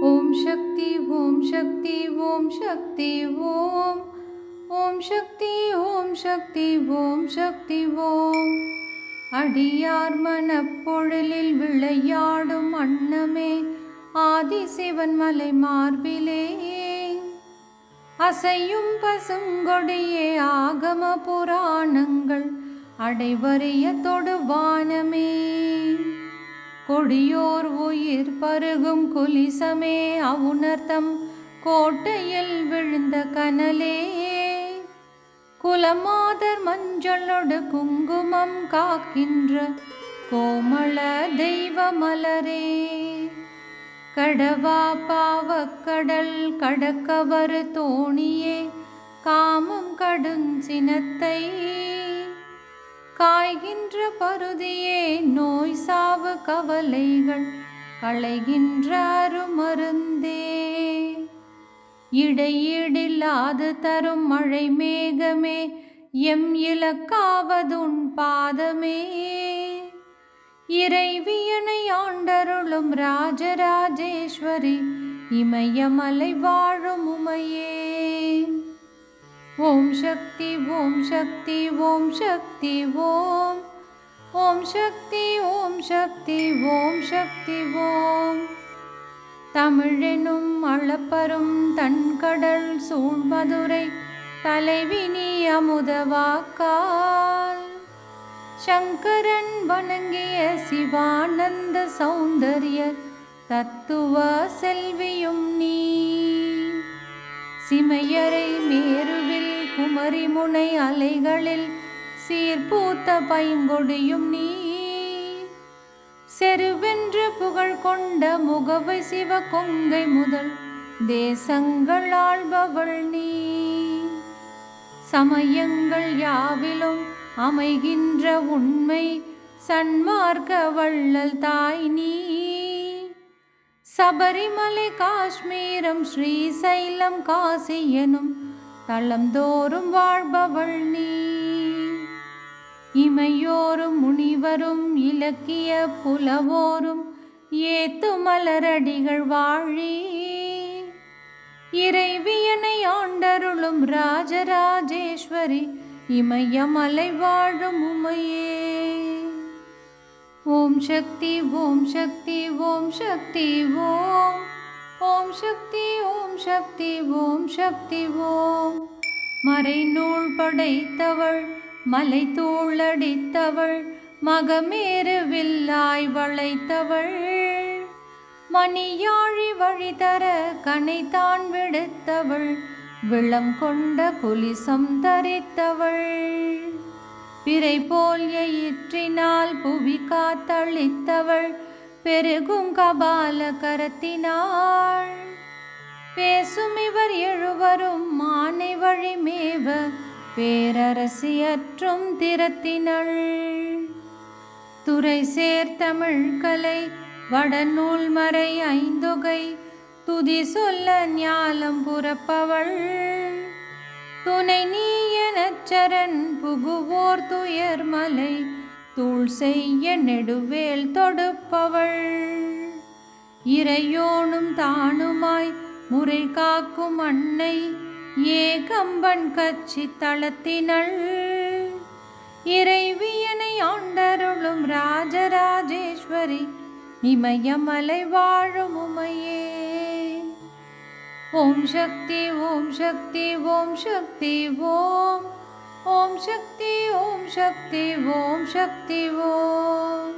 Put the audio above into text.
ஓம் சக்தி ஓம் சக்தி ஓம் சக்தி ஓம் ஓம் சக்தி ஓம் சக்தி ஓம் சக்தி ஓம். அடியார் மனப்பொழிலில் விளையாடும் அன்னமே ஆதிசிவன் மலை மார்பிலே அசையும் பசுங்கொடியே ஆகம புராணங்கள் அடைவரிய தொடுவானமே. கொடியோர் உயிர் பருகும் குலிசமே அவுணர்த்தம் கோட்டையில் விழுந்த கனலே. குலமாதர் மஞ்சளொடு குங்குமம் காக்கின்ற கோமள தெய்வ மலரே. கடவா பாவக்கடல் கடக்கவர் தோணியே காமம் கடுஞ்சினத்தை காய்கின்ற பருதியே நோய் சாவு கவலைகள் களைகின்ற அருமருந்தே. இடையீடில்லாது தரும் மழை மேகமே எம் இலக்காவதுன் பாதமே. இறைவியனை ஆண்டருளும் ராஜராஜேஸ்வரி இமயமலை வாழும் உமையே. ஓம் சக்தி ஓம் சக்தி ஓம் சக்தி ஓம் ஓம் சக்தி ஓம் சக்தி ஓம் சக்தி ஓம். தமிழெனும் அளப்பரும் தன்கடல் சூழ்மதுரை தலைவினி அமுதவாக்கால் சங்கரன் வணங்கிய சிவானந்த சௌந்தர்ய தத்துவ செல்வியும் நீ. சிமையரை மேருவில் குமரிமுனை அலைகளில் சீர்பூத்த பைங்கொடியும் நீ. செருவென்று புகழ் கொண்ட முகவை சிவ கொங்கை முதல் தேசங்கள் ஆள்பவள் நீ. சமயங்கள் யாவிலும் அமைகின்ற உண்மை சன்மார்க்க வள்ளல் தாய் நீ. சபரிமலை காஷ்மீரம் ஸ்ரீசைலம் காசி எனும் தளம்தோறும் வாழ்பவள் நீ. இமையோரும் முனிவரும் இலக்கிய புலவோரும் ஏத்து மலரடிகள் வாழி. இறைவியனை ஆண்டருளும் ராஜராஜேஸ்வரி இமயமலை வாழும் உமையே. ஓம் சக்தி ஓம் சக்தி ஓம் சக்தி ஓம் ஓம் சக்தி ஓம் சக்தி ஓம் சக்தி ஓம். மறைநூல் படைத்தவள் மலை தூளடித்தவள் மகமேறு வில்லாய் வளைத்தவள் மணியாழி வழிதர கனைத்தான் விடுத்தவள் விளம் கொண்ட குலிசம் தரித்தவள். பிறை போல் எயிற்றினால் புவி காத்தளித்தவள் பெருகும் கபால கரத்தினாள். பேசும் இவர் எழுவரும் மானை வழி மேவ பேரரசியற்றும் திறத்தினள். துறை சேர்த்தமிழ் கலை வடநூல் மறை ஐந்தொகை துதி சொல்ல ஞாலம் புறப்பவள். துணை நீ எனச் சரண் புகுவோர் துயர்மலை தூள் செய்ய நெடுவேல் தொடுப்பவள். இறையோனும் தானுமாய் முறை காக்கும் அன்னை ஏகம்பன் கட்சி தளத்தினள். இறைவியனை ஆண்டருளும் ராஜராஜேஸ்வரி இமயமலை வாழும் உமையே. ஓம் சக்தி ஓம் சக்தி ஓம் சக்தி ஓம் ஓம் சக்தி ஓம் சக்தி ஓம் சக்தி ஓம்.